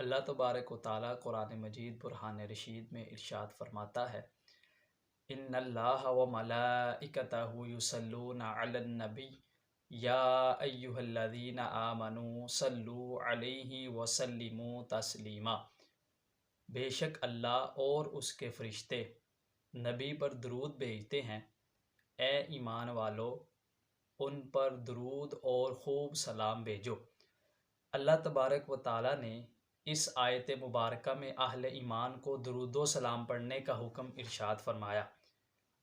اللہ تبارک و تعالیٰ قرآن مجید برہان رشید میں ارشاد فرماتا ہے، ان اللہ و ملائکتہ یصلون علی النبی یا ایہا الذین آمنوا صلو علیہ وسلموا تسلیما۔ بے شک اللہ اور اس کے فرشتے نبی پر درود بھیجتے ہیں، اے ایمان والو ان پر درود اور خوب سلام بھیجو۔ اللہ تبارک و تعالیٰ نے اس آیت مبارکہ میں اہل ایمان کو درود و سلام پڑھنے کا حکم ارشاد فرمایا،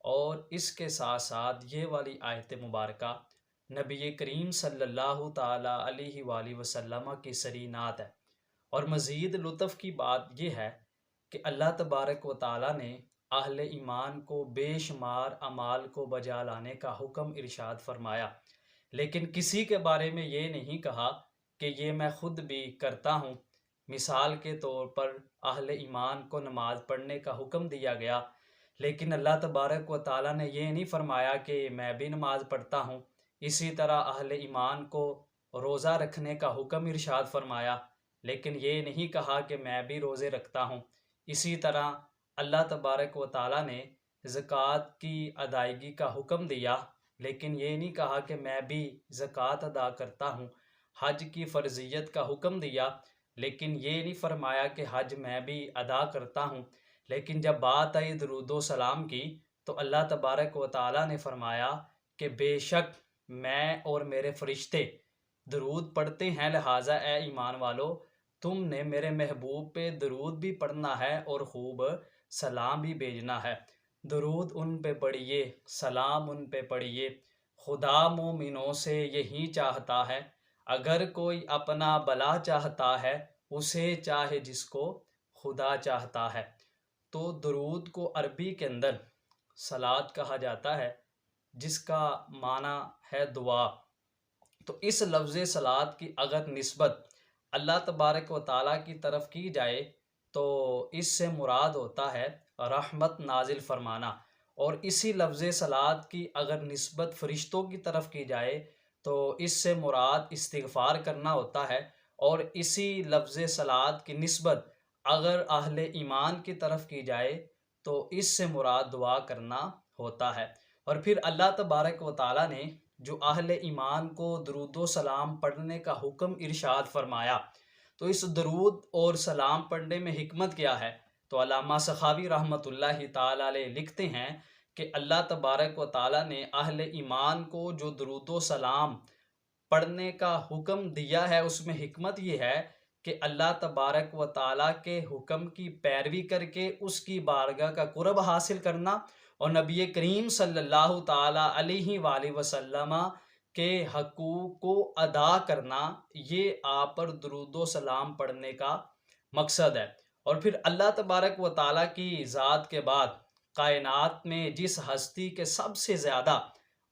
اور اس کے ساتھ ساتھ یہ والی آیت مبارکہ نبی کریم صلی اللہ تعالیٰ علیہ وآلہ وسلم کی سری نعت ہے۔ اور مزید لطف کی بات یہ ہے کہ اللہ تبارک و تعالیٰ نے اہل ایمان کو بے شمار اعمال کو بجا لانے کا حکم ارشاد فرمایا، لیکن کسی کے بارے میں یہ نہیں کہا کہ یہ میں خود بھی کرتا ہوں۔ مثال کے طور پر اہل ایمان کو نماز پڑھنے کا حکم دیا گیا، لیکن اللہ تبارک و تعالیٰ نے یہ نہیں فرمایا کہ میں بھی نماز پڑھتا ہوں۔ اسی طرح اہل ایمان کو روزہ رکھنے کا حکم ارشاد فرمایا، لیکن یہ نہیں کہا کہ میں بھی روزے رکھتا ہوں۔ اسی طرح اللہ تبارک و تعالیٰ نے زکوٰۃ کی ادائیگی کا حکم دیا، لیکن یہ نہیں کہا کہ میں بھی زکوٰۃ ادا کرتا ہوں۔ حج کی فرضیت کا حکم دیا، لیکن یہ نہیں فرمایا کہ حج میں بھی ادا کرتا ہوں۔ لیکن جب بات آئی درود و سلام کی تو اللہ تبارک و تعالیٰ نے فرمایا کہ بے شک میں اور میرے فرشتے درود پڑھتے ہیں، لہٰذا اے ایمان والو تم نے میرے محبوب پہ درود بھی پڑھنا ہے اور خوب سلام بھی بھیجنا ہے۔ درود ان پہ پڑھیے، سلام ان پہ پڑھیے، خدا مومنوں سے یہی چاہتا ہے، اگر کوئی اپنا بھلا چاہتا ہے اسے چاہے جس کو خدا چاہتا ہے۔ تو درود کو عربی کے اندر صلات کہا جاتا ہے، جس کا معنی ہے دعا۔ تو اس لفظ صلات کی اگر نسبت اللہ تبارک و تعالیٰ کی طرف کی جائے تو اس سے مراد ہوتا ہے رحمت نازل فرمانا، اور اسی لفظ صلات کی اگر نسبت فرشتوں کی طرف کی جائے تو اس سے مراد استغفار کرنا ہوتا ہے، اور اسی لفظ صلات کی نسبت اگر اہل ایمان کی طرف کی جائے تو اس سے مراد دعا کرنا ہوتا ہے۔ اور پھر اللہ تبارک و تعالیٰ نے جو اہل ایمان کو درود و سلام پڑھنے کا حکم ارشاد فرمایا، تو اس درود اور سلام پڑھنے میں حکمت کیا ہے؟ تو علامہ سخاوی رحمۃ اللہ تعالیٰ علیہ لکھتے ہیں کہ اللہ تبارک و تعالیٰ نے اہل ایمان کو جو درود و سلام پڑھنے کا حکم دیا ہے اس میں حکمت یہ ہے کہ اللہ تبارک و تعالیٰ کے حکم کی پیروی کر کے اس کی بارگاہ کا قرب حاصل کرنا، اور نبی کریم صلی اللہ تعالیٰ علیہ وآلہ وسلم کے حقوق کو ادا کرنا، یہ آپ پر درود و سلام پڑھنے کا مقصد ہے۔ اور پھر اللہ تبارک و تعالیٰ کی ذات کے بعد کائنات میں جس ہستی کے سب سے زیادہ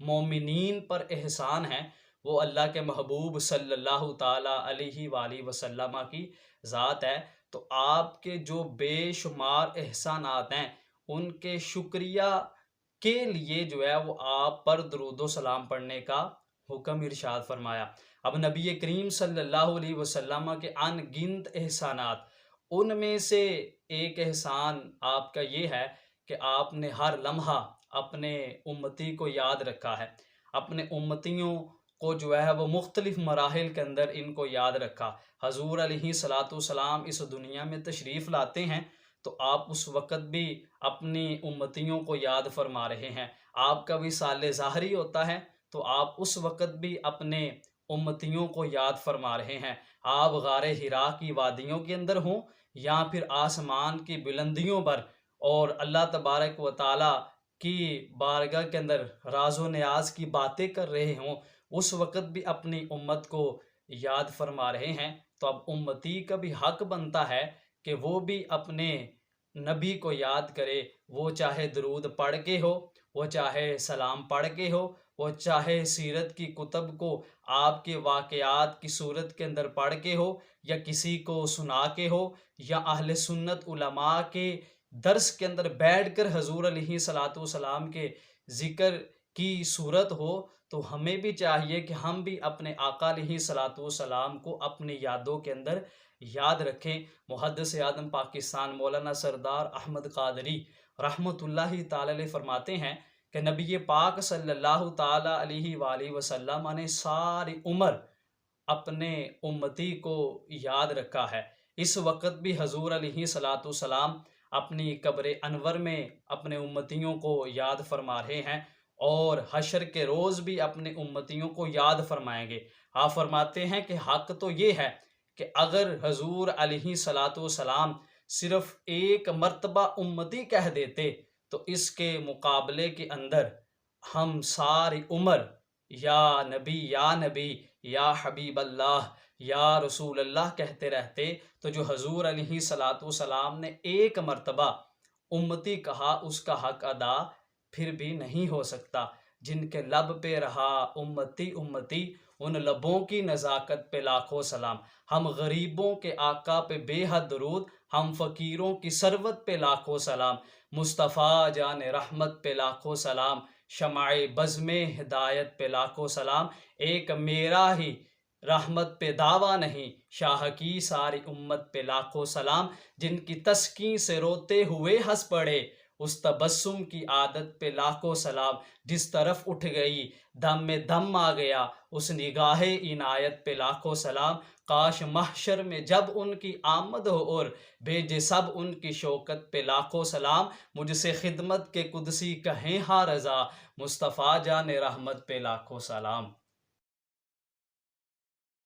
مومنین پر احسان ہے وہ اللہ کے محبوب صلی اللہ تعالیٰ علیہ وآلہ وسلم کی ذات ہے۔ تو آپ کے جو بے شمار احسانات ہیں ان کے شکریہ کے لیے جو ہے وہ آپ پر درود و سلام پڑھنے کا حکم ارشاد فرمایا۔ اب نبی کریم صلی اللہ علیہ وسلم کے ان گنت احسانات، ان میں سے ایک احسان آپ کا یہ ہے کہ آپ نے ہر لمحہ اپنے امتی کو یاد رکھا ہے، اپنے امتیوں کو جو ہے وہ مختلف مراحل کے اندر ان کو یاد رکھا۔ حضور علیہ الصلاۃ والسلام اس دنیا میں تشریف لاتے ہیں تو آپ اس وقت بھی اپنی امتیوں کو یاد فرما رہے ہیں۔ آپ کا وصال ظاہری ہوتا ہے تو آپ اس وقت بھی اپنے امتیوں کو یاد فرما رہے ہیں۔ آپ غار حرا کی وادیوں کے اندر ہوں یا پھر آسمان کی بلندیوں پر اور اللہ تبارک و تعالیٰ کی بارگاہ کے اندر راز و نیاز کی باتیں کر رہے ہوں، اس وقت بھی اپنی امت کو یاد فرما رہے ہیں۔ تو اب امتی کا بھی حق بنتا ہے کہ وہ بھی اپنے نبی کو یاد کرے، وہ چاہے درود پڑھ کے ہو، وہ چاہے سلام پڑھ کے ہو، وہ چاہے سیرت کی کتب کو آپ کے واقعات کی صورت کے اندر پڑھ کے ہو، یا کسی کو سنا کے ہو، یا اہل سنت علماء کے درس کے اندر بیٹھ کر حضور علیہ الصلاۃ والسلام کے ذکر کی صورت ہو، تو ہمیں بھی چاہیے کہ ہم بھی اپنے آقا علیہ الصلاۃ والسلام کو اپنی یادوں کے اندر یاد رکھیں محدث اعظم پاکستان مولانا سردار احمد قادری رحمۃ اللہ تعالی علیہ فرماتے ہیں کہ نبی پاک صلی اللہ تعالی علیہ وآلہ وسلم نے ساری عمر اپنے امتی کو یاد رکھا ہے۔ اس وقت بھی حضور علیہ صلاۃ والسلام اپنی قبر انور میں اپنے امتیوں کو یاد فرما رہے ہیں، اور حشر کے روز بھی اپنے امتیوں کو یاد فرمائیں گے۔ آپ فرماتے ہیں کہ حق تو یہ ہے کہ اگر حضور علیہ صلاۃ والسلام صرف ایک مرتبہ امتی کہہ دیتے تو اس کے مقابلے کے اندر ہم ساری عمر یا نبی یا حبیب اللہ یا رسول اللہ کہتے رہتے، تو جو حضور علیہ صلاۃ والسلام نے ایک مرتبہ امتی کہا اس کا حق ادا پھر بھی نہیں ہو سکتا۔ جن کے لب پہ رہا امتی امتی، ان لبوں کی نزاکت پہ لاکھوں سلام۔ ہم غریبوں کے آقا پہ بے حد درود، ہم فقیروں کی ثروت پہ لاکھوں سلام۔ مصطفیٰ جان رحمت پہ لاکھوں سلام، شمع بزم ہدایت پہ لاکھوں سلام۔ ایک میرا ہی رحمت پہ دعویٰ نہیں، شاہ کی ساری امت پہ لاکھوں سلام۔ جن کی تسکین سے روتے ہوئے ہنس پڑے، اس تبسم کی عادت پہ لاکھوں سلام۔ جس طرف اٹھ گئی دم میں دم آ گیا، اس نگاہ عنایت پہ لاکھوں سلام۔ کاش محشر میں جب ان کی آمد ہو اور بھیجے سب ان کی شوکت پہ لاکھوں سلام۔ مجھ سے خدمت کے قدسی کہیں ہاں رضا، مصطفیٰ جان رحمت پہ لاکھوں سلام۔